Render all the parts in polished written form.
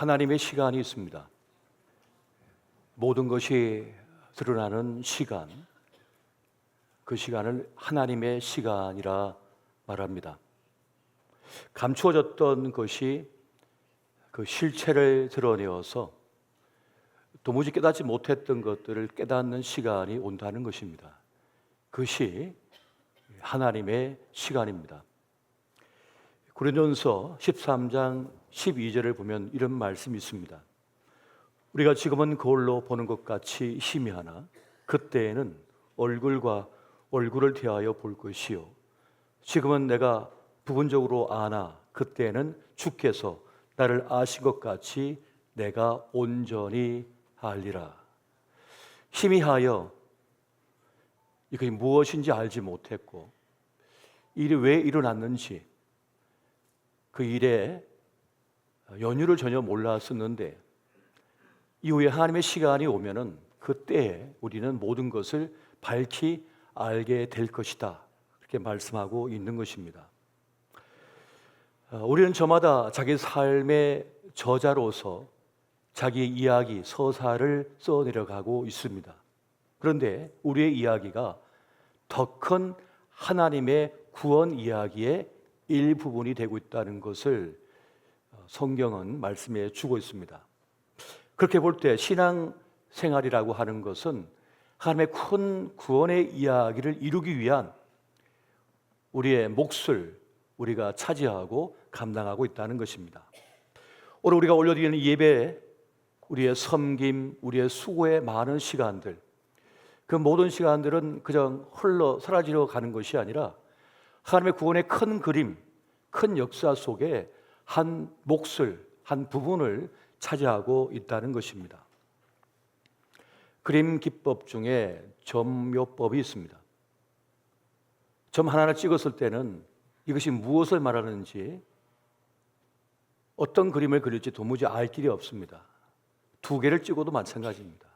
하나님의 시간이 있습니다. 모든 것이 드러나는 시간, 그 시간을 하나님의 시간이라 말합니다. 감추어졌던 것이 그 실체를 드러내어서 도무지 깨닫지 못했던 것들을 깨닫는 시간이 온다는 것입니다. 그것이 하나님의 시간입니다. 고린도전서 13장 12절을 보면 이런 말씀이 있습니다. 우리가 지금은 거울로 보는 것 같이 희미하나 그때에는 얼굴과 얼굴을 대하여 볼 것이요 지금은 내가 부분적으로 아나 그때에는 주께서 나를 아신 것 같이 내가 온전히 알리라. 희미하여 이것이 무엇인지 알지 못했고 일이 왜 일어났는지 그 일에 연유를 전혀 몰랐었는데 이후에 하나님의 시간이 오면은 그때에 우리는 모든 것을 밝히 알게 될 것이다. 그렇게 말씀하고 있는 것입니다. 우리는 저마다 자기 삶의 저자로서 자기의 이야기, 서사를 써내려가고 있습니다. 그런데 우리의 이야기가 더 큰 하나님의 구원 이야기의 일부분이 되고 있다는 것을 성경은 말씀해 주고 있습니다. 그렇게 볼 때 신앙생활이라고 하는 것은 하나님의 큰 구원의 이야기를 이루기 위한 우리의 몫을 우리가 차지하고 감당하고 있다는 것입니다. 오늘 우리가 올려드리는 예배, 우리의 섬김, 우리의 수고의 많은 시간들, 그 모든 시간들은 그냥 흘러 사라지려 가는 것이 아니라 하나님의 구원의 큰 그림, 큰 역사 속에 한 몫을, 한 부분을 차지하고 있다는 것입니다. 그림 기법 중에 점묘법이 있습니다. 점 하나를 찍었을 때는 이것이 무엇을 말하는지, 어떤 그림을 그릴지 도무지 알 길이 없습니다. 2개를 찍어도 마찬가지입니다.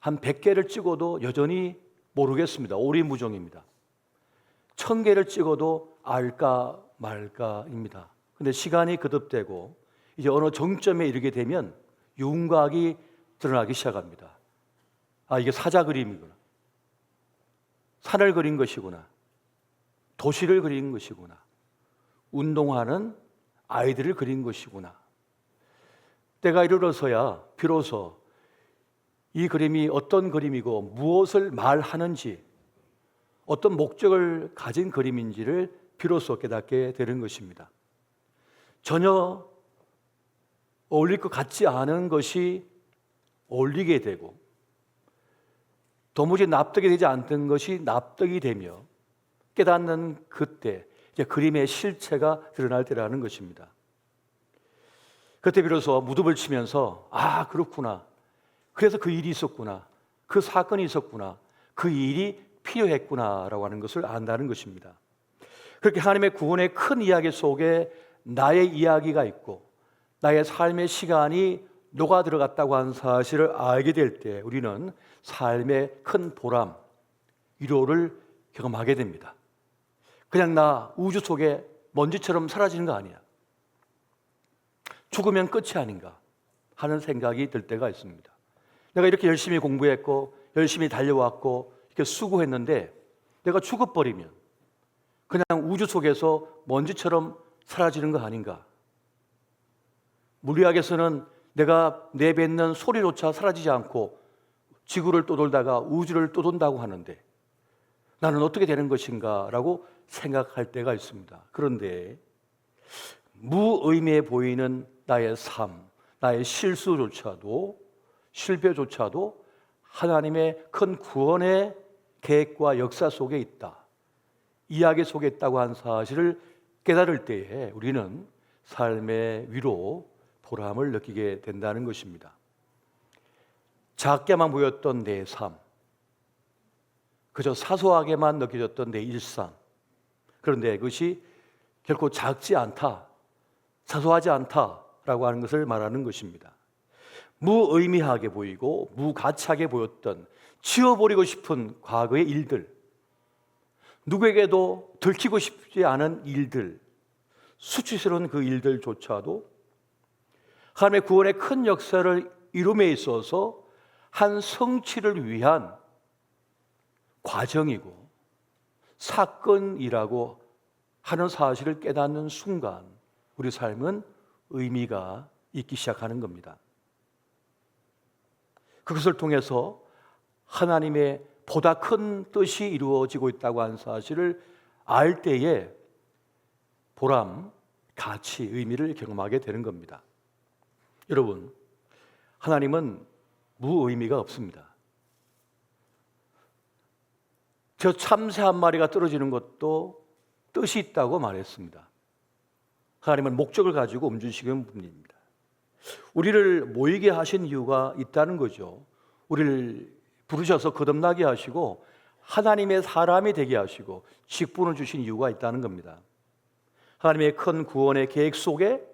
한 100개를 찍어도 여전히 모르겠습니다. 오리무정입니다. 1000개를 찍어도 알까 말까입니다. 그런데 시간이 거듭되고 이제 어느 정점에 이르게 되면 윤곽이 드러나기 시작합니다. 아, 이게 사자 그림이구나. 산을 그린 것이구나. 도시를 그린 것이구나. 운동하는 아이들을 그린 것이구나. 때가 이르러서야 비로소 이 그림이 어떤 그림이고 무엇을 말하는지, 어떤 목적을 가진 그림인지를 비로소 깨닫게 되는 것입니다. 전혀 어울릴 것 같지 않은 것이 어울리게 되고 도무지 납득이 되지 않던 것이 납득이 되며 깨닫는 그때 이제 그림의 실체가 드러날 때라는 것입니다. 그때 비로소 무릎을 치면서 아, 그렇구나. 그래서 그 일이 있었구나. 그 사건이 있었구나. 그 일이 필요했구나라고 하는 것을 안다는 것입니다. 그렇게 하나님의 구원의 큰 이야기 속에 나의 이야기가 있고 나의 삶의 시간이 녹아 들어갔다고 하는 사실을 알게 될 때 우리는 삶의 큰 보람, 위로를 경험하게 됩니다. 그냥 나 우주 속에 먼지처럼 사라지는 거 아니야. 죽으면 끝이 아닌가 하는 생각이 들 때가 있습니다. 내가 이렇게 열심히 공부했고 열심히 달려왔고 이렇게 수고했는데 내가 죽어버리면 그냥 우주 속에서 먼지처럼 사라지는 거 아닌가. 물리학에서는 내가 내뱉는 소리조차 사라지지 않고 지구를 떠돌다가 우주를 떠돈다고 하는데 나는 어떻게 되는 것인가 라고 생각할 때가 있습니다. 그런데 무의미해 보이는 나의 삶, 나의 실수조차도, 실패조차도 하나님의 큰 구원의 계획과 역사 속에 있다, 이야기 속에 있다고 하는 사실을 깨달을 때에 우리는 삶의 위로, 보람을 느끼게 된다는 것입니다. 작게만 보였던 내 삶, 그저 사소하게만 느껴졌던 내 일상, 그런데 그것이 결코 작지 않다, 사소하지 않다라고 하는 것을 말하는 것입니다. 무의미하게 보이고 무가치하게 보였던, 지워버리고 싶은 과거의 일들, 누구에게도 들키고 싶지 않은 일들, 수치스러운 그 일들조차도 하나님의 구원의 큰 역사를 이룸에 있어서 한 성취를 위한 과정이고 사건이라고 하는 사실을 깨닫는 순간 우리 삶은 의미가 있기 시작하는 겁니다. 그것을 통해서 하나님의 보다 큰 뜻이 이루어지고 있다고 하는 사실을 알 때에 보람, 가치, 의미를 경험하게 되는 겁니다. 여러분, 하나님은 무의미가 없습니다. 저 참새 한 마리가 떨어지는 것도 뜻이 있다고 말했습니다. 하나님은 목적을 가지고 움직이시는 분입니다. 우리를 모이게 하신 이유가 있다는 거죠. 우리를 부르셔서 거듭나게 하시고 하나님의 사람이 되게 하시고 직분을 주신 이유가 있다는 겁니다. 하나님의 큰 구원의 계획 속에,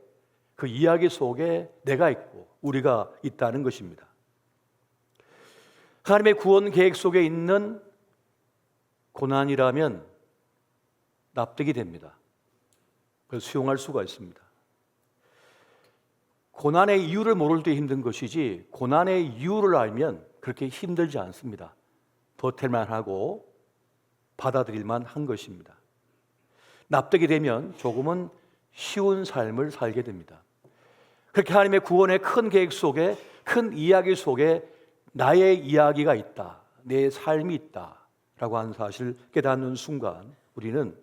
그 이야기 속에 내가 있고 우리가 있다는 것입니다. 하나님의 구원 계획 속에 있는 고난이라면 납득이 됩니다. 그걸 수용할 수가 있습니다. 고난의 이유를 모를 때 힘든 것이지 고난의 이유를 알면 그렇게 힘들지 않습니다. 버틸만 하고 받아들일만 한 것입니다. 납득이 되면 조금은 쉬운 삶을 살게 됩니다. 그렇게 하나님의 구원의 큰 계획 속에, 큰 이야기 속에 나의 이야기가 있다, 내 삶이 있다 라고 하는 사실을 깨닫는 순간 우리는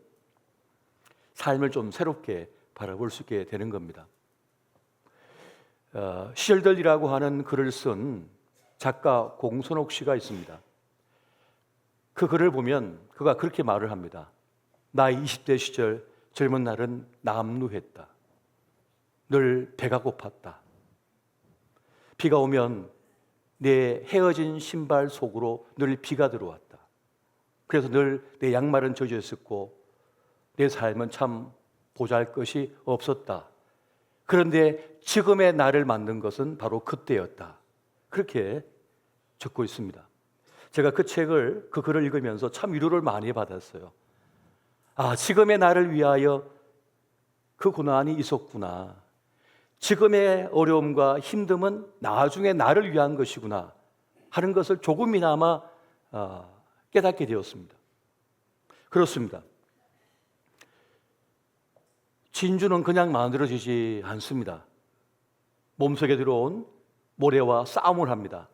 삶을 좀 새롭게 바라볼 수 있게 되는 겁니다. 시절들이라고 하는 글을 쓴 작가 공선옥 씨가 있습니다. 그 글을 보면 그가 그렇게 말을 합니다. 나의 20대 시절 젊은 날은 남루했다. 늘 배가 고팠다. 비가 오면 내 헤어진 신발 속으로 늘 비가 들어왔다. 그래서 늘 내 양말은 젖어 있었고 내 삶은 참 보잘것이 없었다. 그런데 지금의 나를 만든 것은 바로 그때였다. 그렇게 적고 있습니다. 제가 그 글을 읽으면서 참 위로를 많이 받았어요. 아, 지금의 나를 위하여 그 고난이 있었구나. 지금의 어려움과 힘듦은 나중에 나를 위한 것이구나 하는 것을 조금이나마 깨닫게 되었습니다. 그렇습니다. 진주는 그냥 만들어지지 않습니다. 몸속에 들어온 모래와 싸움을 합니다.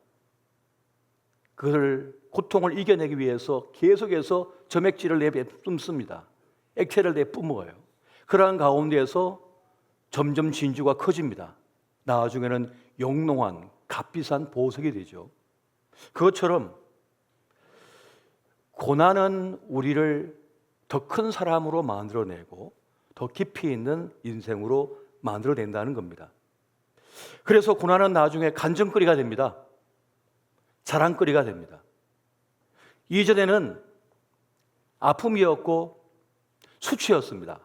그걸 고통을 이겨내기 위해서 계속해서 점액질을 내뿜습니다. 액체를 내뿜어요. 그러한 가운데에서 점점 진주가 커집니다. 나중에는 영롱한 값비싼 보석이 되죠. 그것처럼 고난은 우리를 더 큰 사람으로 만들어내고 더 깊이 있는 인생으로 만들어낸다는 겁니다. 그래서 고난은 나중에 간증거리가 됩니다. 자랑거리가 됩니다. 이전에는 아픔이었고 수치였습니다.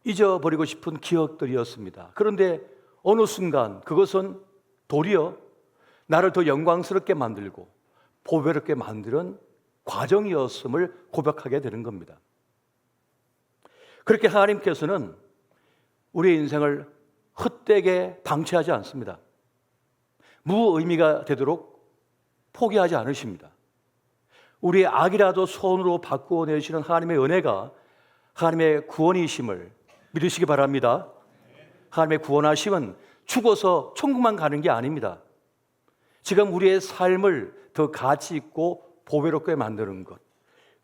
잊어버리고 싶은 기억들이었습니다. 그런데 어느 순간 그것은 도리어 나를 더 영광스럽게 만들고 보배롭게 만드는 과정이었음을 고백하게 되는 겁니다. 그렇게 하나님께서는 우리의 인생을 헛되게 방치하지 않습니다. 무의미가 되도록 포기하지 않으십니다. 우리의 악이라도 손으로 바꾸어내시는 하나님의 은혜가 하나님의 구원이심을 믿으시기 바랍니다. 하나님의 구원하심은 죽어서 천국만 가는 게 아닙니다. 지금 우리의 삶을 더 가치 있고 보배롭게 만드는 것,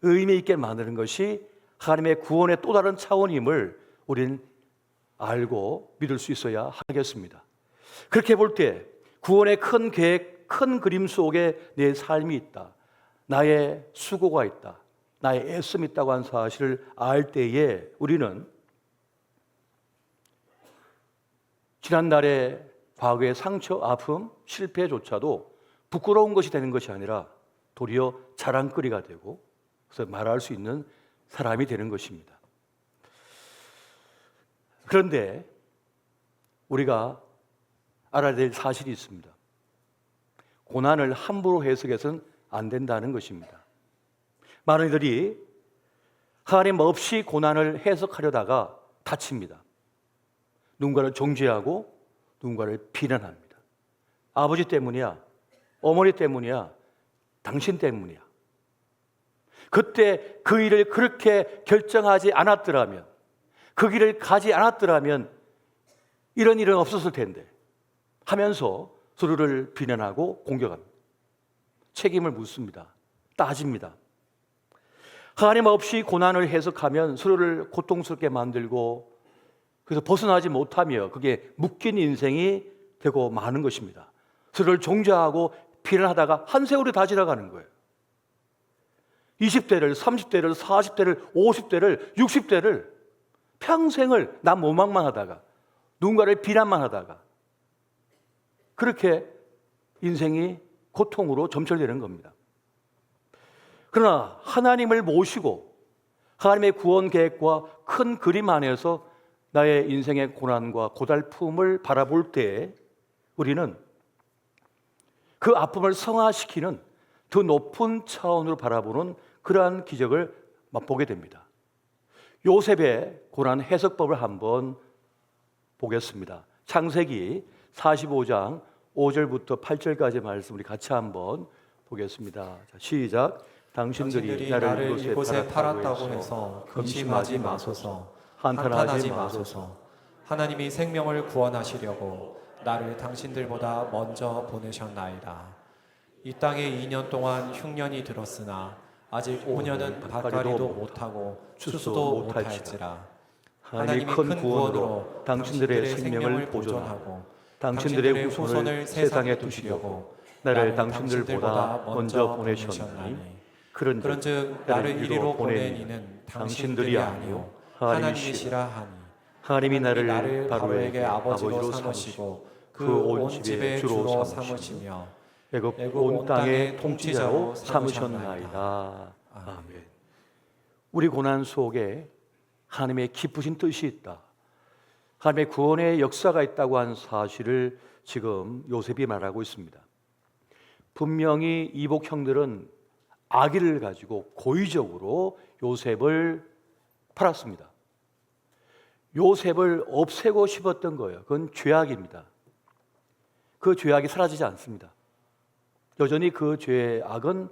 의미 있게 만드는 것이 하나님의 구원의 또 다른 차원임을 우리는 알고 믿을 수 있어야 하겠습니다. 그렇게 볼 때 구원의 큰 계획, 큰 그림 속에 내 삶이 있다. 나의 수고가 있다. 나의 애씀이 있다고 하는 사실을 알 때에 우리는 지난날의 과거의 상처, 아픔, 실패조차도 부끄러운 것이 되는 것이 아니라 도리어 자랑거리가 되고 그래서 말할 수 있는 사람이 되는 것입니다. 그런데 우리가 알아야 될 사실이 있습니다. 고난을 함부로 해석해서는 안 된다는 것입니다. 많은 이들이 하나님 없이 고난을 해석하려다가 다칩니다. 누군가를 정죄하고 누군가를 비난합니다. 아버지 때문이야, 어머니 때문이야, 당신 때문이야. 그때 그 일을 그렇게 결정하지 않았더라면, 그 길을 가지 않았더라면 이런 일은 없었을 텐데 하면서 서로를 비난하고 공격합니다. 책임을 묻습니다. 따집니다. 하나님 없이 고난을 해석하면 서로를 고통스럽게 만들고 그래서 벗어나지 못하며 그게 묶인 인생이 되고 마는 것입니다. 서로를 종자하고 비난하다가 한 세월이 다 지나가는 거예요. 20대를, 30대를, 40대를, 50대를, 60대를 평생을 남 모망만 하다가 누군가를 비난만 하다가 그렇게 인생이 고통으로 점철되는 겁니다. 그러나 하나님을 모시고 하나님의 구원 계획과 큰 그림 안에서 나의 인생의 고난과 고달픔을 바라볼 때 우리는 그 아픔을 성화시키는 더 높은 차원으로 바라보는 그러한 기적을 맛보게 됩니다. 요셉의 고난 해석법을 한번 보겠습니다. 창세기 45장 5절부터 8절까지 말씀 우리 같이 한번 보겠습니다. 자, 시작. 당신들이 나를 이곳에 팔았다고 해서 근심하지 마소서. 한탄하지 마소서. 하나님이 생명을 구원하시려고 나를 당신들보다 먼저 보내셨나이다. 이 땅에 2년 동안 흉년이 들었으나 아직 5년은 밭갈이도 못하고 추수도 못할지라. 하나님이 큰 구원으로 당신들의 생명을 보존하고 당신들의 후손을 세상에 두시려고 나를 당신들보다 먼저 보내셨나니 그런즉 나를 이리로 보낸 이는 당신들이 아니요 하나님이시라 하니 하나님이 나를 바로에게 아버지로 삼으시고 그 온 집의 주로 삼으시며 애굽 온 땅의 통치자로 삼으셨나이다. 아멘. 우리 고난 속에 하나님의 깊으신 뜻이 있다. 하나님의 구원의 역사가 있다고 하는 사실을 지금 요셉이 말하고 있습니다. 분명히 이복 형들은 악의를 가지고 고의적으로 요셉을 팔았습니다. 요셉을 없애고 싶었던 거예요. 그건 죄악입니다. 그 죄악이 사라지지 않습니다. 여전히 그 죄악은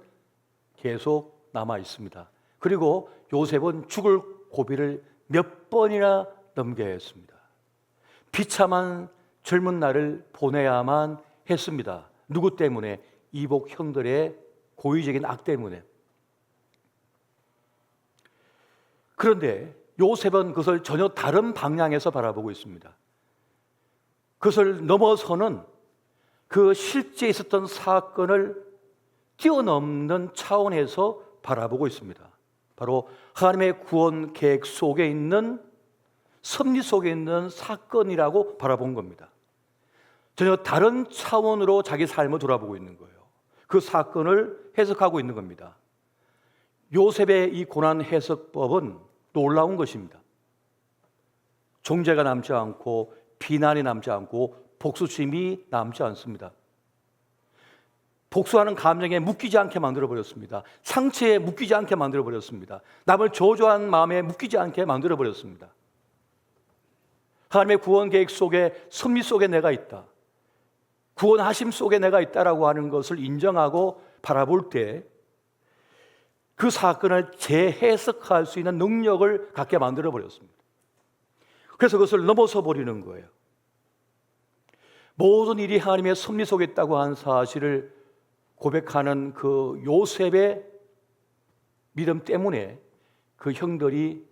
계속 남아 있습니다. 그리고 요셉은 죽을 고비를 몇 번이나 넘겨야 했습니다. 비참한 젊은 날을 보내야만 했습니다. 누구 때문에? 이복 형들의 고의적인 악 때문에. 그런데 요셉은 그것을 전혀 다른 방향에서 바라보고 있습니다. 그것을 넘어서는 그 실제 있었던 사건을 뛰어넘는 차원에서 바라보고 있습니다. 바로 하나님의 구원 계획 속에 있는 섭리 속에 있는 사건이라고 바라본 겁니다. 전혀 다른 차원으로 자기 삶을 돌아보고 있는 거예요. 그 사건을 해석하고 있는 겁니다. 요셉의 이 고난 해석법은 놀라운 것입니다. 종죄가 남지 않고 비난이 남지 않고 복수심이 남지 않습니다. 복수하는 감정에 묶이지 않게 만들어버렸습니다. 상처에 묶이지 않게 만들어버렸습니다. 남을 저주한 마음에 묶이지 않게 만들어버렸습니다. 하나님의 구원 계획 속에 섭리 속에 내가 있다. 구원하심 속에 내가 있다라고 하는 것을 인정하고 바라볼 때 그 사건을 재해석할 수 있는 능력을 갖게 만들어버렸습니다. 그래서 그것을 넘어서 버리는 거예요. 모든 일이 하나님의 섭리 속에 있다고 하는 사실을 고백하는 그 요셉의 믿음 때문에 그 형들이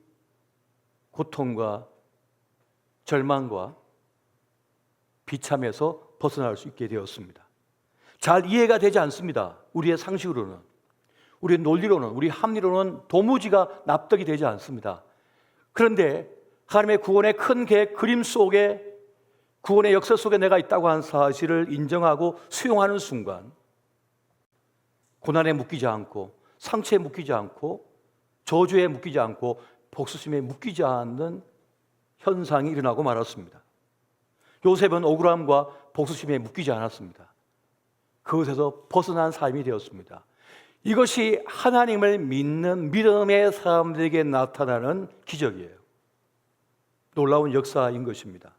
고통과 절망과 비참에서 벗어날 수 있게 되었습니다. 잘 이해가 되지 않습니다. 우리의 상식으로는, 우리의 논리로는, 우리 합리로는 도무지가 납득이 되지 않습니다. 그런데 하나님의 구원의 큰 계획 그림 속에, 구원의 역사 속에 내가 있다고 하는 사실을 인정하고 수용하는 순간 고난에 묶이지 않고 상처에 묶이지 않고 저주에 묶이지 않고 복수심에 묶이지 않는 현상이 일어나고 말았습니다. 요셉은 억울함과 복수심에 묶이지 않았습니다. 그것에서 벗어난 삶이 되었습니다. 이것이 하나님을 믿는 믿음의 사람들에게 나타나는 기적이에요. 놀라운 역사인 것입니다.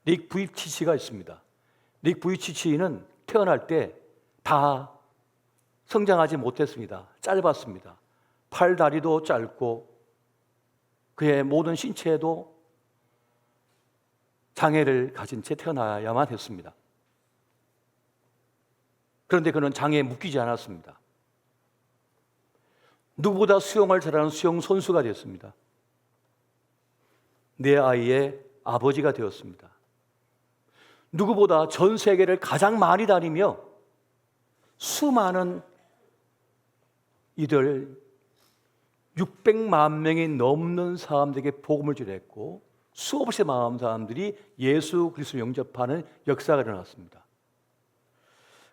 닉 부이치치가 있습니다. 닉 부이치치는 태어날 때 다 성장하지 못했습니다. 짧았습니다. 팔, 다리도 짧고 그의 모든 신체에도 장애를 가진 채 태어나야만 했습니다. 그런데 그는 장애에 묶이지 않았습니다. 누구보다 수영을 잘하는 수영 선수가 되었습니다. 내 아이의 아버지가 되었습니다. 누구보다 전 세계를 가장 많이 다니며 수많은 이들 600만 명이 넘는 사람들에게 복음을 전했고 수없이 많은 사람들이 예수 그리스도를 영접하는 역사가 일어났습니다.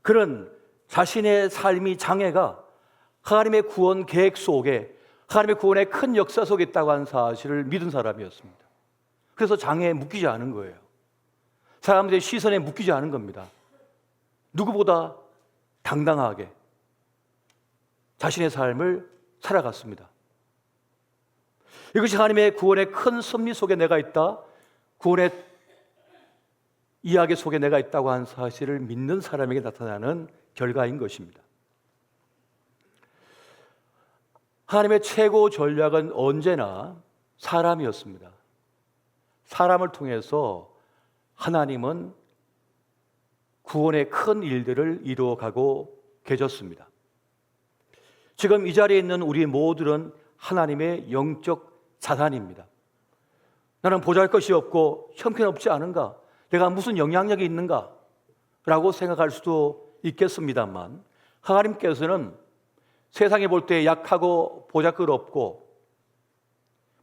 그는 자신의 삶이 장애가 하나님의 구원 계획 속에, 하나님의 구원의 큰 역사 속에 있다고 하는 사실을 믿은 사람이었습니다. 그래서 장애에 묶이지 않은 거예요. 사람들의 시선에 묶이지 않은 겁니다. 누구보다 당당하게 자신의 삶을 살아갔습니다. 이것이 하나님의 구원의 큰 섭리 속에 내가 있다, 구원의 이야기 속에 내가 있다고 하는 사실을 믿는 사람에게 나타나는 결과인 것입니다. 하나님의 최고 전략은 언제나 사람이었습니다. 사람을 통해서 하나님은 구원의 큰 일들을 이루어가고 계셨습니다. 지금 이 자리에 있는 우리 모두는 하나님의 영적 자산입니다. 나는 보잘것이 없고 형편없지 않은가? 내가 무슨 영향력이 있는가? 라고 생각할 수도 있겠습니다만 하나님께서는 세상에 볼 때 약하고 보잘것없고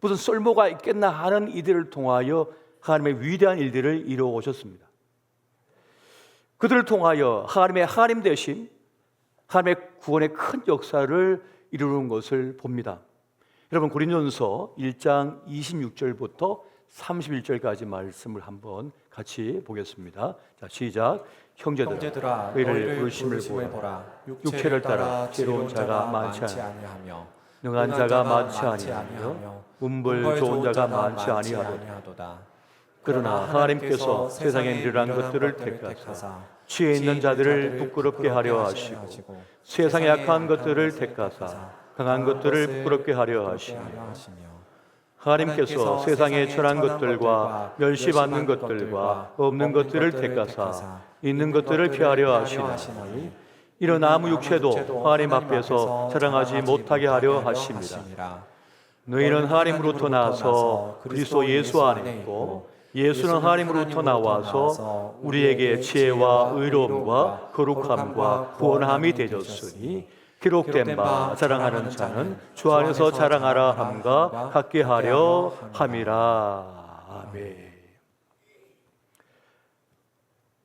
무슨 쓸모가 있겠나 하는 이들을 통하여 하나님의 위대한 일들을 이루어 오셨습니다. 그들을 통하여 하나님의 하나님 되심, 하나님의 구원의 큰 역사를 이루는 것을 봅니다. 여러분 고린도전서 1장 26절부터 31절까지 말씀을 한번 같이 보겠습니다. 자, 시작. 형제들아 의를 부르심을 보라. 육체를 따라 지혜로운 자가 많지 아니하며 능한 자가 많지 아니하며 문벌 좋은 자가 많지 아니하도다. 그러나 하나님께서 세상에 미련한 것들을 택하사 지혜 있는 자들을 부끄럽게 하려 하시고 세상에 약한 것들을 택하사 강한 것들을 부끄럽게 하려 하시며 하나님께서 세상에 천한 것들과 멸시받는 것들과 없는 것들을 택하사 있는 것들을 피하려 하시나니 이런 아무 육체도 하나님 앞에서 자랑하지 못하게 하려 하십니다. 너희는 하나님으로부터 나와서 그리스도 예수 안에 있고 예수는 하나님으로부터 나와서 우리에게 지혜와 의로움과 거룩함과 구원함이 되셨으니 기록된 바 자랑하는 자는 주 안에서 자랑하라 함과 같게 하려 함이라. 아멘.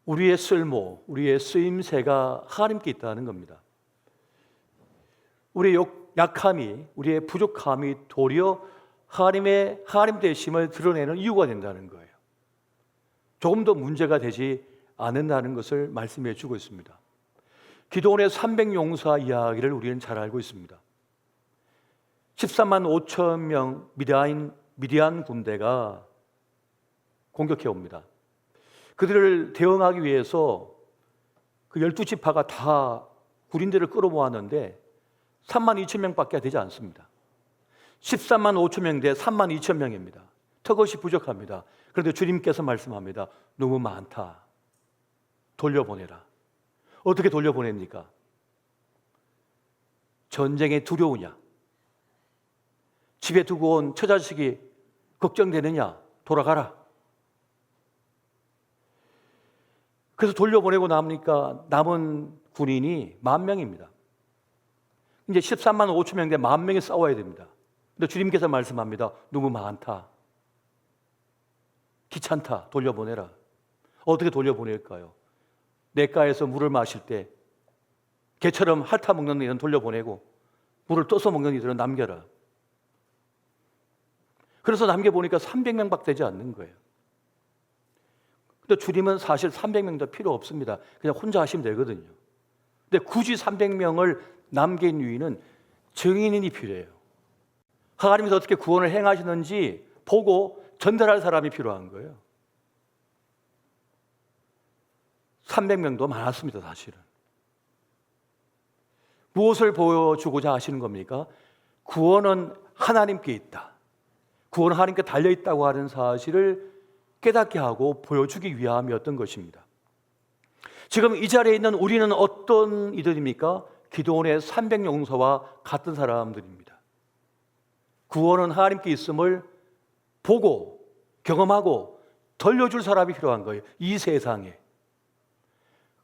우리의 쓸모, 우리의 쓰임새가 하나님께 있다는 겁니다. 우리의 약함이, 우리의 부족함이 도리어 하나님의 하나님 되심을 드러내는 이유가 된다는 거예요. 조금 더 문제가 되지 않는다는 것을 말씀해 주고 있습니다. 기도원의 300용사 이야기를 우리는 잘 알고 있습니다. 13만 5천 명 미디안 군대가 공격해 옵니다. 그들을 대응하기 위해서 그 12지파가 다 군인들을 끌어모았는데 3만 2천 명밖에 되지 않습니다. 13만 5천 명 대 3만 2천 명입니다. 턱없이 부족합니다. 그런데 주님께서 말씀합니다. 너무 많다. 돌려보내라. 어떻게 돌려보냅니까? 전쟁에 두려우냐? 집에 두고 온 처자식이 걱정되느냐? 돌아가라. 그래서 돌려보내고 나니까 남은 군인이 10,000명입니다. 이제 13만 5천 명 대 10,000명이 싸워야 됩니다. 근데 주님께서 말씀합니다. 너무 많다. 귀찮다. 돌려보내라. 어떻게 돌려보낼까요? 냇가에서 물을 마실 때 개처럼 핥아 먹는 이들은 돌려보내고 물을 떠서 먹는 이들은 남겨라. 그래서 남겨보니까 300명밖에 되지 않는 거예요. 근데 주님은 사실 300명도 필요 없습니다. 그냥 혼자 하시면 되거든요. 근데 굳이 300명을 남긴 이유는 증인이 필요해요. 하나님께서 어떻게 구원을 행하시는지 보고 전달할 사람이 필요한 거예요. 300명도 많았습니다. 사실은. 무엇을 보여주고자 하시는 겁니까? 구원은 하나님께 있다. 구원은 하나님께 달려있다고 하는 사실을 깨닫게 하고 보여주기 위함이었던 것입니다. 지금 이 자리에 있는 우리는 어떤 이들입니까? 기도원의 300용사와 같은 사람들입니다. 구원은 하나님께 있음을 보고 경험하고 들려줄 사람이 필요한 거예요. 이 세상에.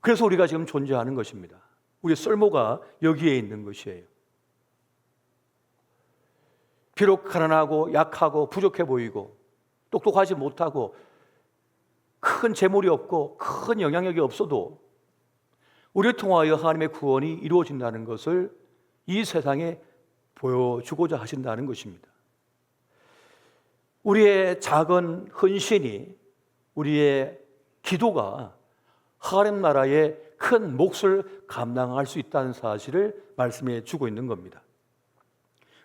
그래서 우리가 지금 존재하는 것입니다. 우리의 쓸모가 여기에 있는 것이에요. 비록 가난하고 약하고 부족해 보이고 똑똑하지 못하고 큰 재물이 없고 큰 영향력이 없어도 우리를 통하여 하나님의 구원이 이루어진다는 것을 이 세상에 보여주고자 하신다는 것입니다. 우리의 작은 헌신이, 우리의 기도가 하나님 나라의 큰 몫을 감당할 수 있다는 사실을 말씀해 주고 있는 겁니다.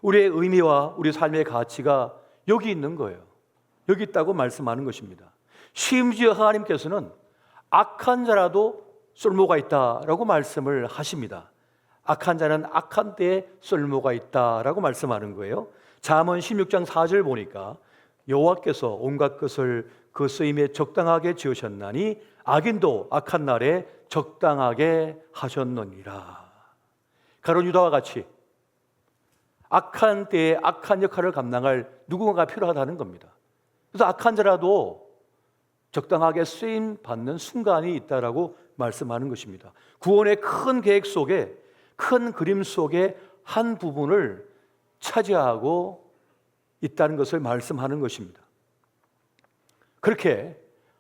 우리의 의미와 우리 삶의 가치가 여기 있는 거예요. 여기 있다고 말씀하는 것입니다. 심지어 하나님께서는 악한 자라도 쓸모가 있다라고 말씀을 하십니다. 악한 자는 악한 때에 쓸모가 있다라고 말씀하는 거예요. 잠언 16장 4절 보니까 여호와께서 온갖 것을 그 쓰임에 적당하게 지으셨나니 악인도 악한 날에 적당하게 하셨느니라. 가룟 유다와 같이 악한 때에 악한 역할을 감당할 누군가가 필요하다는 겁니다. 그래서 악한 자라도 적당하게 쓰임 받는 순간이 있다라고 말씀하는 것입니다. 구원의 큰 계획 속에, 큰 그림 속에 한 부분을 차지하고 있다는 것을 말씀하는 것입니다. 그렇게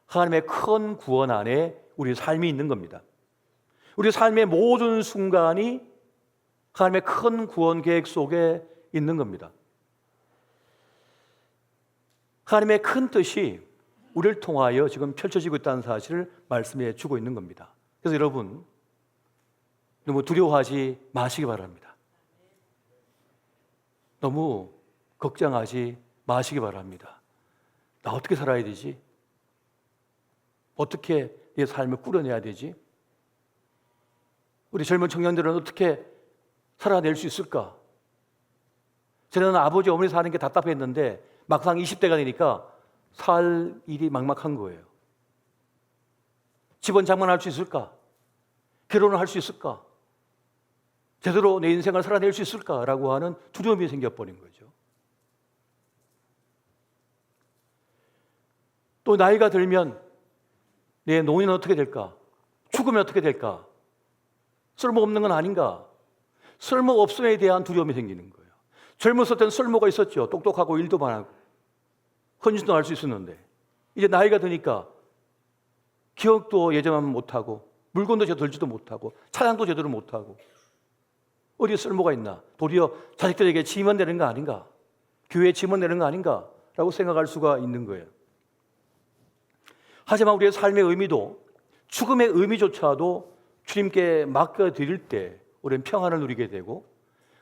하나님의 큰 구원 안에 우리 삶이 있는 겁니다. 우리 삶의 모든 순간이 하나님의 큰 구원 계획 속에 있는 겁니다. 하나님의 큰 뜻이 우리를 통하여 지금 펼쳐지고 있다는 사실을 말씀해 주고 있는 겁니다. 그래서 여러분, 너무 두려워하지 마시기 바랍니다. 너무 걱정하지 마시기 바랍니다. 나 어떻게 살아야 되지? 어떻게 내 삶을 꾸려내야 되지? 우리 젊은 청년들은 어떻게 살아낼 수 있을까? 저는 아버지 어머니 사는 게 답답했는데 막상 20대가 되니까 살 일이 막막한 거예요. 집은 장만할 수 있을까? 결혼을 할 수 있을까? 제대로 내 인생을 살아낼 수 있을까라고 하는 두려움이 생겨버린 거죠. 또 나이가 들면 내 노인은 어떻게 될까? 죽으면 어떻게 될까? 쓸모없는 건 아닌가? 쓸모없음에 대한 두려움이 생기는 거예요. 젊었을 때는 쓸모가 있었죠. 똑똑하고 일도 많고 헌신도 할 수 있었는데 이제 나이가 드니까 기억도 예전만큼 못하고 물건도 제대로 들지도 못하고 차량도 제대로 못하고 어디에 쓸모가 있나? 도리어 자식들에게 짐은 되는 거 아닌가? 교회에 짐은 되는 거 아닌가? 라고 생각할 수가 있는 거예요. 하지만 우리의 삶의 의미도 죽음의 의미조차도 주님께 맡겨드릴 때 우리는 평안을 누리게 되고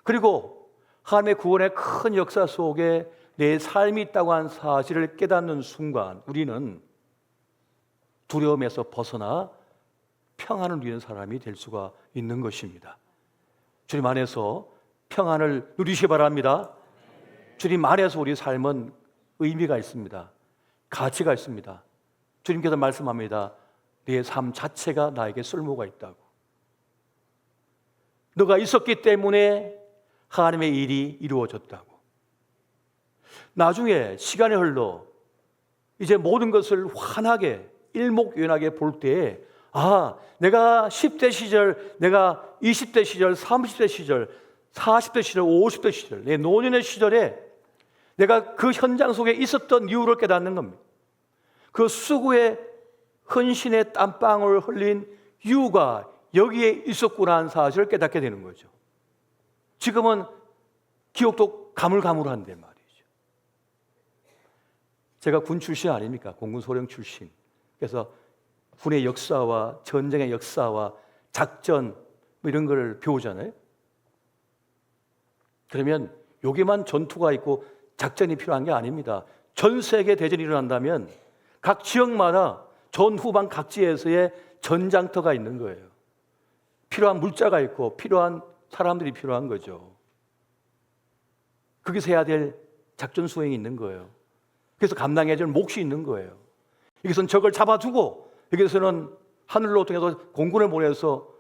그리고 하나님의 구원의 큰 역사 속에 내 삶이 있다고 하는 사실을 깨닫는 순간 우리는 두려움에서 벗어나 평안을 누리는 사람이 될 수가 있는 것입니다. 주님 안에서 평안을 누리시기 바랍니다. 주님 안에서 우리 삶은 의미가 있습니다. 가치가 있습니다. 주님께서 말씀합니다. 네 삶 자체가 나에게 쓸모가 있다고. 너가 있었기 때문에 하나님의 일이 이루어졌다고. 나중에 시간이 흘러 이제 모든 것을 환하게 일목요연하게 볼 때에 내가 10대 시절, 내가 20대 시절, 30대 시절, 40대 시절, 50대 시절, 내 노년의 시절에 내가 그 현장 속에 있었던 이유를 깨닫는 겁니다. 그 수고의 헌신의 땀방울 흘린 이유가 여기에 있었구나 하는 사실을 깨닫게 되는 거죠. 지금은 기억도 가물가물한데 말이죠. 제가 군 출신 아닙니까? 공군 소령 출신. 그래서 군의 역사와 전쟁의 역사와 작전 이런 걸 배우잖아요. 그러면 여기만 전투가 있고 작전이 필요한 게 아닙니다. 전 세계 대전이 일어난다면 각 지역마다 전 후방 각지에서의 전장터가 있는 거예요. 필요한 물자가 있고 필요한 사람들이 필요한 거죠. 거기서 해야 될 작전 수행이 있는 거예요. 그래서 감당해야 될 몫이 있는 거예요. 여기서는 적을 잡아두고 여기서는 하늘로 통해서 공군을 보내서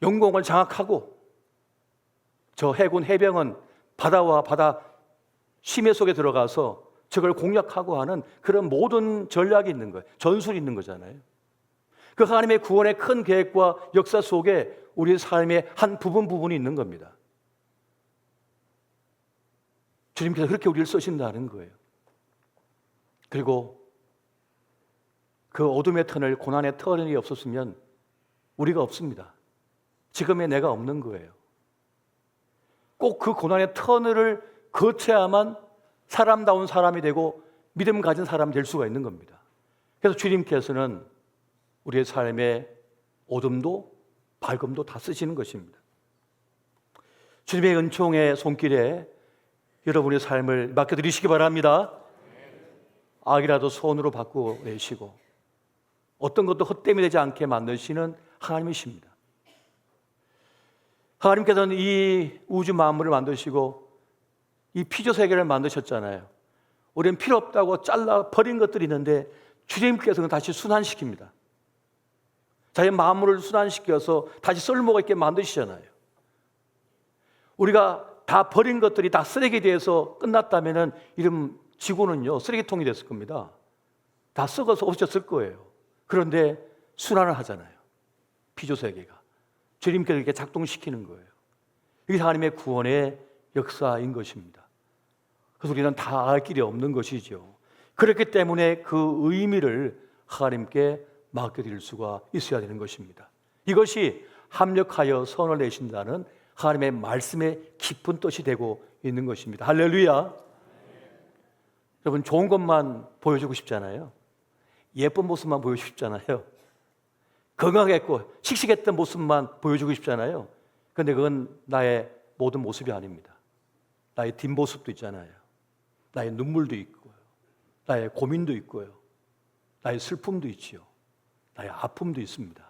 영공을 장악하고 저 해군 해병은 바다와 바다 심해 속에 들어가서 적을 공략하고 하는 그런 모든 전략이 있는 거예요. 전술이 있는 거잖아요. 그 하나님의 구원의 큰 계획과 역사 속에 우리 삶의 한 부분이 있는 겁니다. 주님께서 그렇게 우리를 쓰신다는 거예요. 그리고 그 어둠의 터널, 고난의 터널이 없었으면 우리가 없습니다. 지금의 내가 없는 거예요. 꼭 그 고난의 터널을 거쳐야만 사람다운 사람이 되고 믿음 가진 사람이 될 수가 있는 겁니다. 그래서 주님께서는 우리의 삶의 어둠도 밝음도 다 쓰시는 것입니다. 주님의 은총의 손길에 여러분의 삶을 맡겨드리시기 바랍니다. 악이라도 손으로 바꾸내시고 어떤 것도 헛됨이 되지 않게 만드시는 하나님이십니다. 하나님께서는 이 우주 만물을 만드시고 이 피조 세계를 만드셨잖아요. 우리는 필요 없다고 잘라 버린 것들이 있는데 주님께서는 다시 순환시킵니다. 자기 만물을 순환시켜서 다시 쓸모가 있게 만드시잖아요. 우리가 다 버린 것들이 다 쓰레기 돼서 끝났다면 이런 지구는요 쓰레기통이 됐을 겁니다. 다 썩어서 없어졌을 거예요. 그런데 순환을 하잖아요. 피조 세계가 주님께서 이렇게 작동시키는 거예요. 이게 하나님의 구원의 역사인 것입니다. 그래서 우리는 다 알 길이 없는 것이죠. 그렇기 때문에 그 의미를 하나님께 맡겨드릴 수가 있어야 되는 것입니다. 이것이 합력하여 선을 내신다는 하나님의 말씀의 깊은 뜻이 되고 있는 것입니다. 할렐루야. 여러분 좋은 것만 보여주고 싶잖아요. 예쁜 모습만 보여주고 싶잖아요. 건강했고 씩씩했던 모습만 보여주고 싶잖아요. 그런데 그건 나의 모든 모습이 아닙니다. 나의 뒷모습도 있잖아요. 나의 눈물도 있고요. 나의 고민도 있고요. 나의 슬픔도 있지요. 나의 아픔도 있습니다.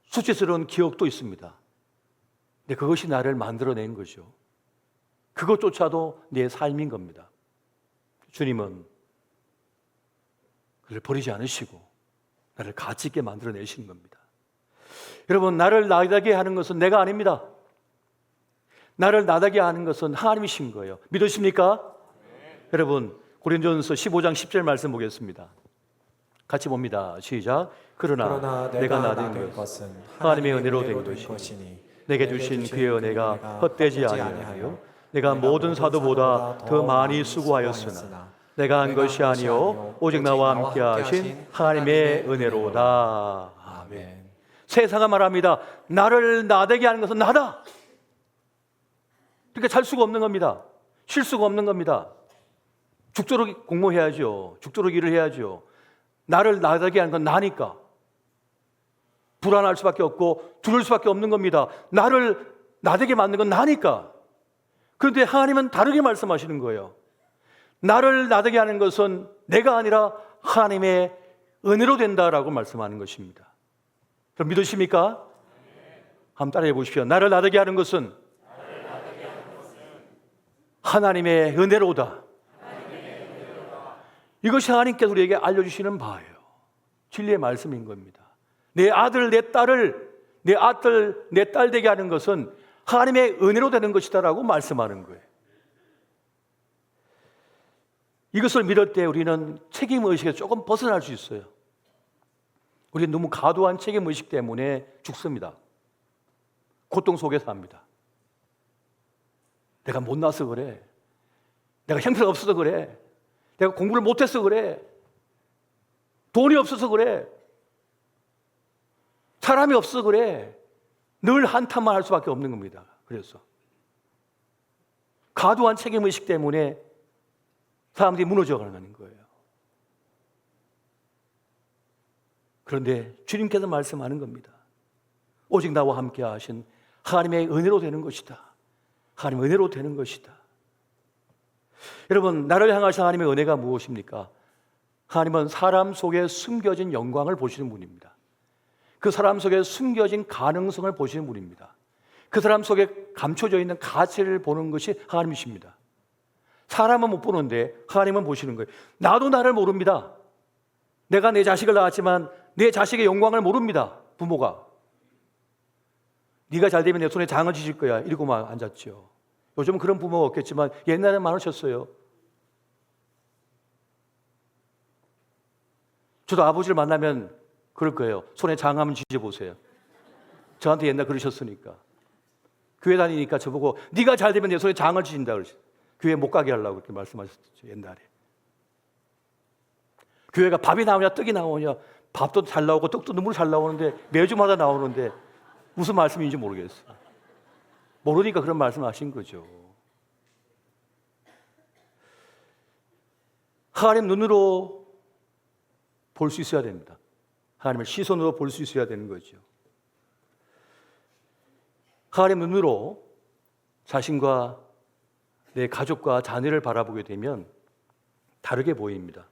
수치스러운 기억도 있습니다. 근데 그것이 나를 만들어낸 거죠. 그것조차도 내 삶인 겁니다. 주님은 그를 버리지 않으시고 나를 가치 있게 만들어내시는 겁니다. 여러분, 나를 나다게 하는 것은 내가 아닙니다. 나를 나다게 하는 것은 하나님이신 거예요. 믿으십니까? 네. 여러분, 고린도전서 15장 10절 말씀 보겠습니다. 같이 봅니다. 시작. 그러나 내가 나된 것은 하나님의 은혜로 된 것이니 내게 주신 그의 은혜가 헛되지 아니하여 내가 모든 사도보다 더 많이 수고하였으나 내가 한 것이 아니요 오직 나와 함께 하신 하나님의 은혜로다. 아멘. 세상은 말합니다. 나를 나대게 하는 것은 나다. 그러니까 살 수가 없는 겁니다. 쉴 수가 없는 겁니다. 죽도록 공모해야죠. 죽도록 일을 해야죠. 나를 나대게 하는 건 나니까. 불안할 수밖에 없고 두려울 수밖에 없는 겁니다. 나를 나대게 만든 건 나니까. 그런데 하나님은 다르게 말씀하시는 거예요. 나를 나대게 하는 것은 내가 아니라 하나님의 은혜로 된다라고 말씀하는 것입니다. 그럼 믿으십니까? 한번 따라해 보십시오. 나를 나대게 하는 것은 하나님의 은혜로다. 이것이 하나님께서 우리에게 알려주시는 바예요. 진리의 말씀인 겁니다. 내 아들, 내 딸을 내 아들, 내 딸 되게 하는 것은 하나님의 은혜로 되는 것이다라고 말씀하는 거예요. 이것을 믿을 때 우리는 책임의식에서 조금 벗어날 수 있어요. 우리는 너무 과도한 책임의식 때문에 죽습니다. 고통 속에서 합니다. 내가 못나서 그래. 내가 형편이 없어서 그래. 내가 공부를 못해서 그래. 돈이 없어서 그래. 사람이 없어서 그래. 늘 한탄만 할 수밖에 없는 겁니다. 그래서 과도한 책임의식 때문에 사람들이 무너져가는 거예요. 그런데 주님께서 말씀하는 겁니다. 오직 나와 함께 하신 하나님의 은혜로 되는 것이다. 하나님의 은혜로 되는 것이다. 여러분, 나를 향하신 하나님의 은혜가 무엇입니까? 하나님은 사람 속에 숨겨진 영광을 보시는 분입니다. 그 사람 속에 숨겨진 가능성을 보시는 분입니다. 그 사람 속에 감춰져 있는 가치를 보는 것이 하나님이십니다. 사람은 못 보는데 하나님은 보시는 거예요. 나도 나를 모릅니다. 내가 내 자식을 낳았지만 내 자식의 영광을 모릅니다. 부모가. 네가 잘 되면 내 손에 장을 지질 거야 이러고만 앉았죠. 요즘은 그런 부모가 없겠지만 옛날에는 많으셨어요. 저도 아버지를 만나면 그럴 거예요. 손에 장 한번 지져보세요. 저한테 옛날 그러셨으니까. 교회 다니니까 저보고 네가 잘 되면 내 손에 장을 지진다 그러셨어요. 교회 못 가게 하려고 그렇게 말씀하셨죠. 옛날에. 교회가 밥이 나오냐 떡이 나오냐, 밥도 잘 나오고 떡도 눈물 잘 나오는데 매주마다 나오는데 무슨 말씀인지 모르겠어요. 모르니까 그런 말씀하신 거죠. 하나님 눈으로 볼 수 있어야 됩니다. 하나님을 시선으로 볼 수 있어야 되는 거죠. 하나님 눈으로 자신과 내 가족과 자녀를 바라보게 되면 다르게 보입니다.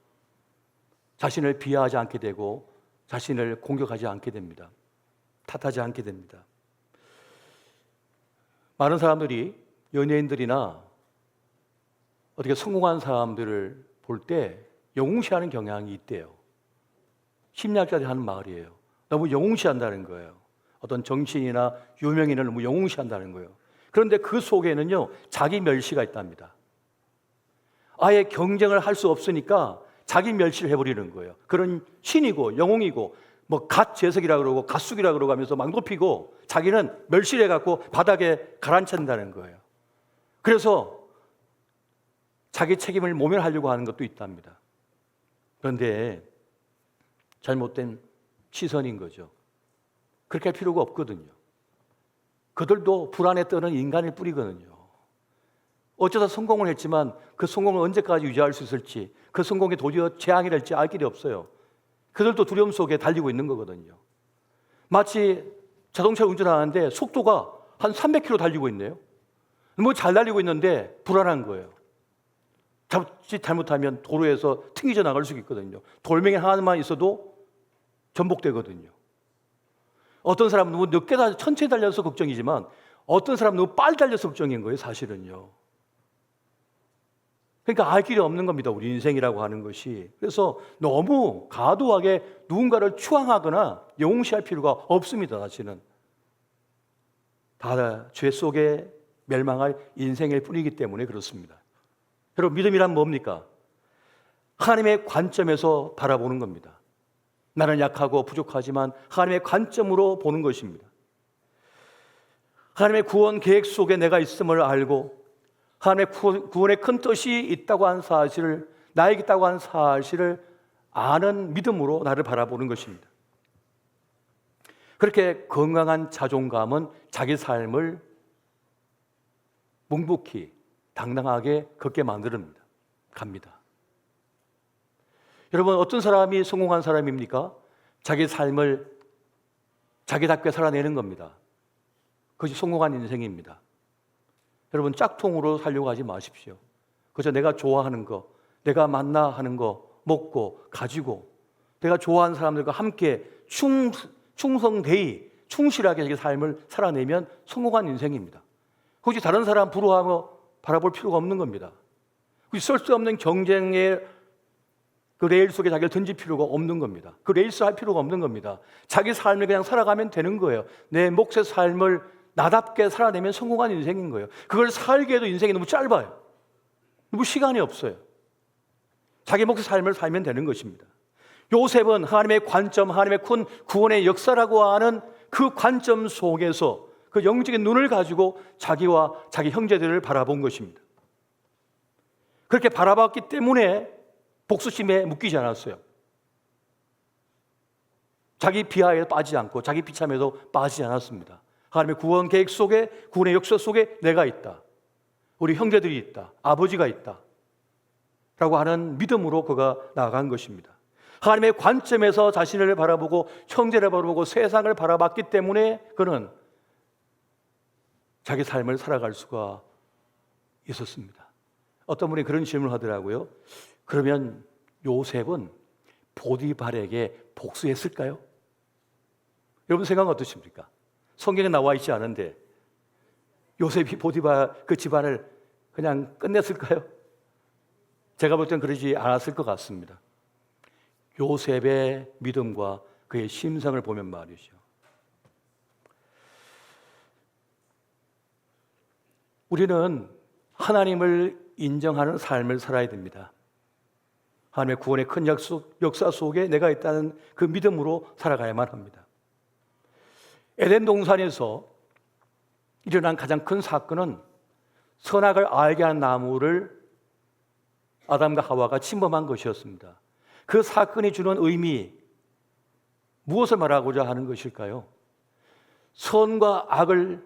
자신을 비하하지 않게 되고 자신을 공격하지 않게 됩니다. 탓하지 않게 됩니다. 많은 사람들이 연예인들이나 어떻게 성공한 사람들을 볼 때 영웅시하는 경향이 있대요. 심리학자들이 하는 말이에요. 너무 영웅시한다는 거예요. 어떤 정치인이나 유명인을 너무 영웅시한다는 거예요. 그런데 그 속에는요, 자기 멸시가 있답니다. 아예 경쟁을 할 수 없으니까 자기 멸시를 해버리는 거예요. 그런 신이고 영웅이고 뭐 갓재석이라 그러고 갓숙이라 그러고 하면서 막 높이고 자기는 멸시를 해갖고 바닥에 가라앉힌다는 거예요. 그래서 자기 책임을 모면하려고 하는 것도 있답니다. 그런데 잘못된 시선인 거죠. 그렇게 할 필요가 없거든요. 그들도 불안에 떠는 인간일 뿐이거든요. 어쩌다 성공을 했지만 그 성공을 언제까지 유지할 수 있을지, 그 성공이 도리어 재앙이 될지 알 길이 없어요. 그들도 두려움 속에 달리고 있는 거거든요. 마치 자동차를 운전하는데 속도가 한 300km 달리고 있네요. 뭐 잘 달리고 있는데 불안한 거예요. 잘못하면 도로에서 튕겨져 나갈 수 있거든요. 돌멩이 하나만 있어도 전복되거든요. 어떤 사람은 너무 늦게 천천히 달려서 걱정이지만 어떤 사람은 너무 빨리 달려서 걱정인 거예요, 사실은요. 그러니까 알 길이 없는 겁니다, 우리 인생이라고 하는 것이. 그래서 너무 과도하게 누군가를 추앙하거나 영웅시할 필요가 없습니다, 사실은. 다 죄 속에 멸망할 인생일 뿐이기 때문에 그렇습니다. 여러분, 믿음이란 뭡니까? 하나님의 관점에서 바라보는 겁니다. 나는 약하고 부족하지만 하나님의 관점으로 보는 것입니다. 하나님의 구원 계획 속에 내가 있음을 알고 하나님의 구원의 큰 뜻이 있다고 하는 사실을, 나에게 있다고 하는 사실을 아는 믿음으로 나를 바라보는 것입니다. 그렇게 건강한 자존감은 자기 삶을 묵묵히 당당하게 걷게 만듭니다. 갑니다. 여러분, 어떤 사람이 성공한 사람입니까? 자기 삶을 자기답게 살아내는 겁니다. 그것이 성공한 인생입니다. 여러분, 짝퉁으로 살려고 하지 마십시오. 그저 내가 좋아하는 거, 내가 만나 하는 거 먹고 가지고 내가 좋아하는 사람들과 함께 충성되이 충실하게 자기 삶을 살아내면 성공한 인생입니다. 혹시 다른 사람 부러워하며 바라볼 필요가 없는 겁니다. 쓸데없는 경쟁의 그 레일 속에 자기를 던질 필요가 없는 겁니다. 그 레이스 할 필요가 없는 겁니다. 자기 삶을 그냥 살아가면 되는 거예요. 내 몫의 삶을 나답게 살아내면 성공한 인생인 거예요. 그걸 살기에도 인생이 너무 짧아요. 너무 시간이 없어요. 자기 몫의 삶을 살면 되는 것입니다. 요셉은 하나님의 관점, 하나님의 큰 구원의 역사라고 하는 그 관점 속에서 그 영적인 눈을 가지고 자기와 자기 형제들을 바라본 것입니다. 그렇게 바라봤기 때문에 복수심에 묶이지 않았어요. 자기 비하에 빠지지 않고 자기 비참에도 빠지지 않았습니다. 하나님의 구원 계획 속에, 구원의 역사 속에 내가 있다, 우리 형제들이 있다, 아버지가 있다 라고 하는 믿음으로 그가 나아간 것입니다. 하나님의 관점에서 자신을 바라보고 형제를 바라보고 세상을 바라봤기 때문에 그는 자기 삶을 살아갈 수가 있었습니다. 어떤 분이 그런 질문을 하더라고요. 그러면 요셉은 보디발에게 복수했을까요? 여러분 생각은 어떠십니까? 성경에 나와 있지 않은데 요셉이 보디발 그 집안을 그냥 끝냈을까요? 제가 볼 땐 그러지 않았을 것 같습니다. 요셉의 믿음과 그의 심성을 보면 말이죠. 우리는 하나님을 인정하는 삶을 살아야 됩니다. 하나님의 구원의 큰 역사 속에 내가 있다는 그 믿음으로 살아가야만 합니다. 에덴 동산에서 일어난 가장 큰 사건은 선악을 알게 한 나무를 아담과 하와가 침범한 것이었습니다. 그 사건이 주는 의미, 무엇을 말하고자 하는 것일까요? 선과 악을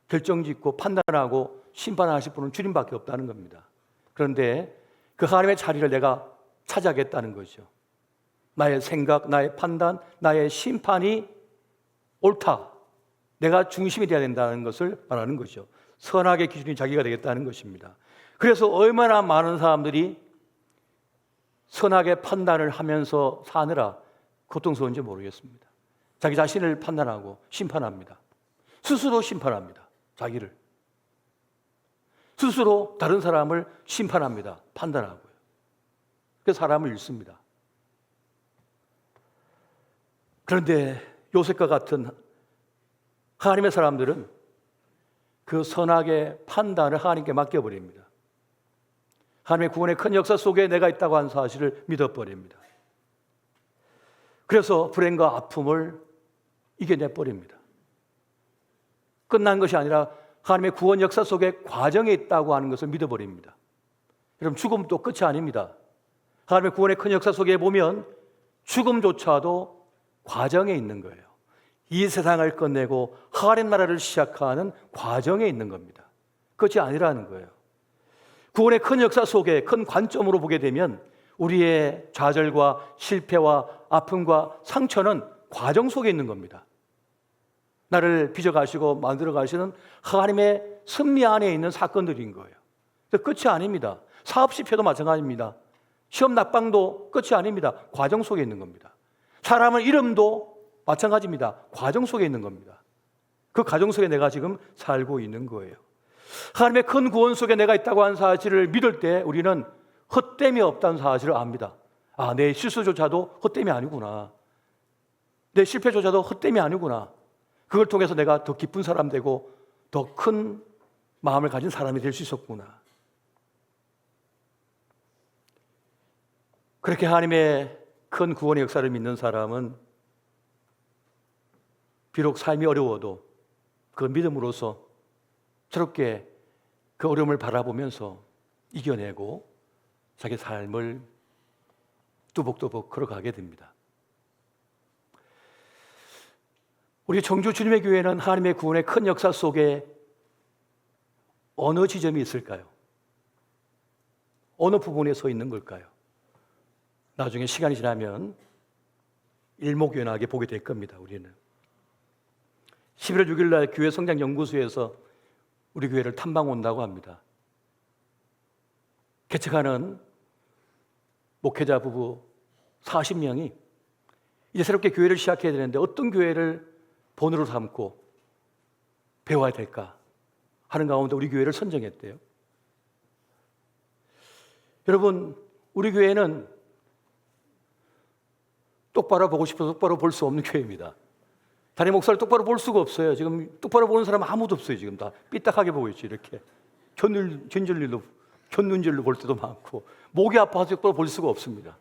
결정짓고 판단하고 심판하실 분은 주님밖에 없다는 겁니다. 그런데 그 하나님의 자리를 내가 차지하겠다는 거죠. 나의 생각, 나의 판단, 나의 심판이 옳다. 내가 중심이 되어야 된다는 것을 말하는 거죠. 선악의 기준이 자기가 되겠다는 것입니다. 그래서 얼마나 많은 사람들이 선악의 판단을 하면서 사느라 고통스러운지 모르겠습니다. 자기 자신을 판단하고 심판합니다. 스스로 심판합니다. 자기를. 스스로 다른 사람을 심판합니다. 판단하고요. 그래서 사람을 잃습니다. 그런데 요셉과 같은 하나님의 사람들은 그 선악의 판단을 하나님께 맡겨버립니다. 하나님의 구원의 큰 역사 속에 내가 있다고 한 사실을 믿어버립니다. 그래서 불행과 아픔을 이겨내버립니다. 끝난 것이 아니라 하나님의 구원 역사 속에 과정에 있다고 하는 것을 믿어버립니다. 여러분, 죽음도 끝이 아닙니다. 하나님의 구원의 큰 역사 속에 보면 죽음조차도 과정에 있는 거예요. 이 세상을 끝내고 하나님 나라를 시작하는 과정에 있는 겁니다. 끝이 아니라는 거예요. 구원의 큰 역사 속에 큰 관점으로 보게 되면 우리의 좌절과 실패와 아픔과 상처는 과정 속에 있는 겁니다. 나를 빚어가시고 만들어가시는 하나님의 섭리 안에 있는 사건들인 거예요. 끝이 아닙니다. 사업 실패도 마찬가지입니다. 시험 낙방도 끝이 아닙니다. 과정 속에 있는 겁니다. 사람의 이름도 마찬가지입니다. 과정 속에 있는 겁니다. 그 과정 속에 내가 지금 살고 있는 거예요. 하나님의 큰 구원 속에 내가 있다고 하는 사실을 믿을 때 우리는 헛됨이 없다는 사실을 압니다. 아, 내 실수조차도 헛됨이 아니구나. 내 실패조차도 헛됨이 아니구나. 그걸 통해서 내가 더 기쁜 사람 되고 더 큰 마음을 가진 사람이 될 수 있었구나. 그렇게 하나님의 큰 구원의 역사를 믿는 사람은 비록 삶이 어려워도 그 믿음으로서 새롭게 그 어려움을 바라보면서 이겨내고 자기 삶을 뚜벅뚜벅 걸어가게 됩니다. 우리 청주 주님의 교회는 하나님의 구원의 큰 역사 속에 어느 지점이 있을까요? 어느 부분에 서 있는 걸까요? 나중에 시간이 지나면 일목요연하게 보게 될 겁니다. 우리는 11월 6일 날 교회 성장 연구소에서 우리 교회를 탐방 온다고 합니다. 개척하는 목회자 부부 40명이 이제 새롭게 교회를 시작해야 되는데 어떤 교회를 본으로 삼고 배워야 될까 하는 가운데 우리 교회를 선정했대요. 여러분, 우리 교회는 똑바로 보고 싶어서 똑바로 볼 수 없는 교회입니다. 다른 목사를 똑바로 볼 수가 없어요. 지금 똑바로 보는 사람 아무도 없어요. 지금 다 삐딱하게 보고 있죠. 이렇게 견눈질로 볼 때도 많고 목이 아파서 똑바로 볼 수가 없습니다.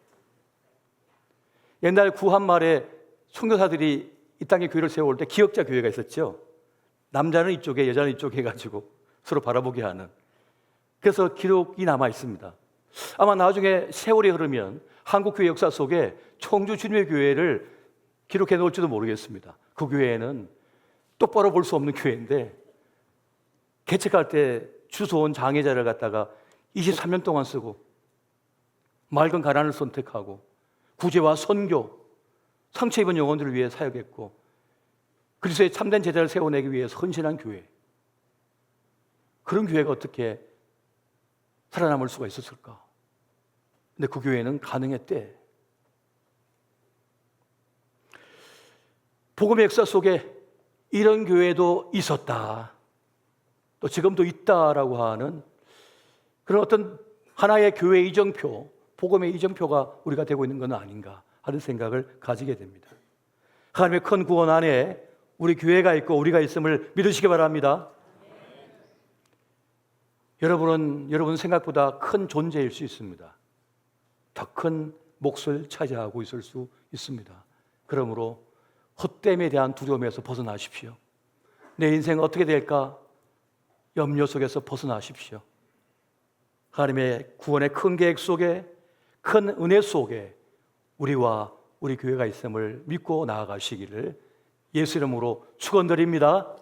옛날 구한 말에 선교사들이 이 땅에 교회를 세워올 때 기역자 교회가 있었죠. 남자는 이쪽에 여자는 이쪽에 해가지고 서로 바라보게 하는. 그래서 기록이 남아 있습니다. 아마 나중에 세월이 흐르면 한국 교회 역사 속에 청주 주님의 교회를 기록해 놓을지도 모르겠습니다. 그 교회는 똑바로 볼 수 없는 교회인데 개척할 때 주소온 장애자를 갖다가 23년 동안 쓰고 맑은 가난을 선택하고 구제와 선교, 상처 입은 영혼들을 위해 사역했고 그리스도의 참된 제자를 세워내기 위해서 헌신한 교회. 그런 교회가 어떻게 살아남을 수가 있었을까? 근데 그 교회는 가능했대. 복음의 역사 속에 이런 교회도 있었다, 또 지금도 있다라고 하는 그런 어떤 하나의 교회 이정표, 복음의 이정표가 우리가 되고 있는 건 아닌가 하는 생각을 가지게 됩니다. 하나님의 큰 구원 안에 우리 교회가 있고 우리가 있음을 믿으시기 바랍니다. 여러분 생각보다 큰 존재일 수 있습니다. 더 큰 몫을 차지하고 있을 수 있습니다. 그러므로 헛됨에 대한 두려움에서 벗어나십시오. 내 인생 어떻게 될까? 염려 속에서 벗어나십시오. 하나님의 구원의 큰 계획 속에, 큰 은혜 속에 우리와 우리 교회가 있음을 믿고 나아가시기를 예수 이름으로 축원드립니다.